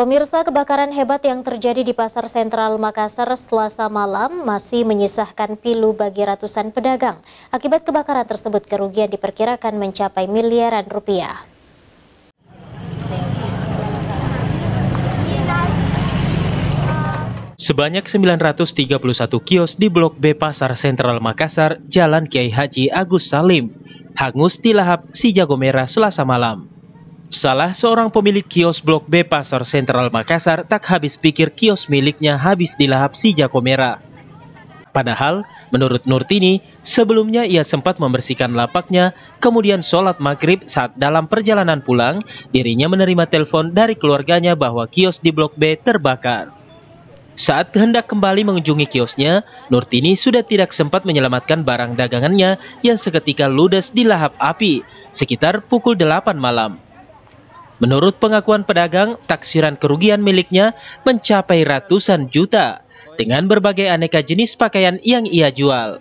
Pemirsa, kebakaran hebat yang terjadi di Pasar Sentral Makassar Selasa malam masih menyisakan pilu bagi ratusan pedagang. Akibat kebakaran tersebut, kerugian diperkirakan mencapai miliaran rupiah. Sebanyak 931 kios di Blok B Pasar Sentral Makassar, Jalan Kiai Haji Agus Salim, hangus dilahap si jago merah Selasa malam. Salah seorang pemilik kios Blok B Pasar Sentral Makassar tak habis pikir kios miliknya habis dilahap si jago merah. Padahal, menurut Nurtini, sebelumnya ia sempat membersihkan lapaknya, kemudian sholat maghrib. Saat dalam perjalanan pulang, dirinya menerima telepon dari keluarganya bahwa kios di Blok B terbakar. Saat hendak kembali mengunjungi kiosnya, Nurtini sudah tidak sempat menyelamatkan barang dagangannya yang seketika ludes dilahap api sekitar pukul 8 malam. Menurut pengakuan pedagang, taksiran kerugian miliknya mencapai ratusan juta dengan berbagai aneka jenis pakaian yang ia jual.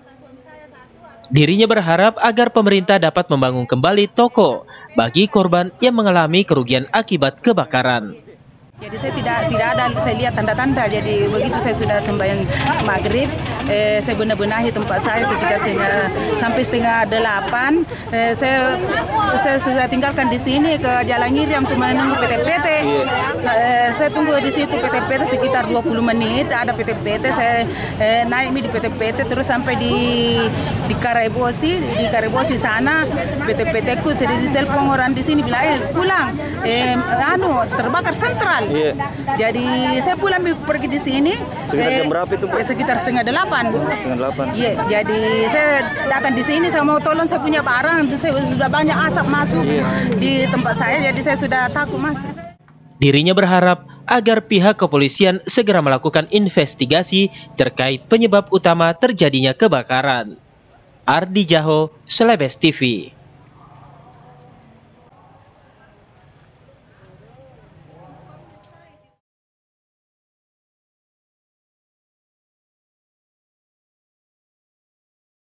Dirinya berharap agar pemerintah dapat membangun kembali toko bagi korban yang mengalami kerugian akibat kebakaran. Jadi saya tidak ada, saya lihat tanda-tanda. Jadi begitu saya sudah sembahyang maghrib, saya benar-benahi tempat saya sekitar sampai setengah 8. Saya sudah tinggalkan di sini ke Jalan Ngiriam untuk menunggu PT-PT. Saya tunggu di situ PT-PT sekitar 20 menit. Ada PT-PT, saya naik di PT-PT terus sampai di Karebosi. Di Karebosi sana PT-PT ku saya ditelepon orang di sini bilang pulang, terbakar sentral. Iya. Jadi saya pulang pergi di sini. Sekitar jam berapa itu? Sekitar setengah 8. Setengah 8. Iya. Jadi saya datang di sini, saya mau tolong, saya punya barang. Saya sudah banyak asap masuk di tempat saya. Jadi saya sudah takut masuk. Dirinya berharap agar pihak kepolisian segera melakukan investigasi terkait penyebab utama terjadinya kebakaran. Ardi Jaho, Celebes TV.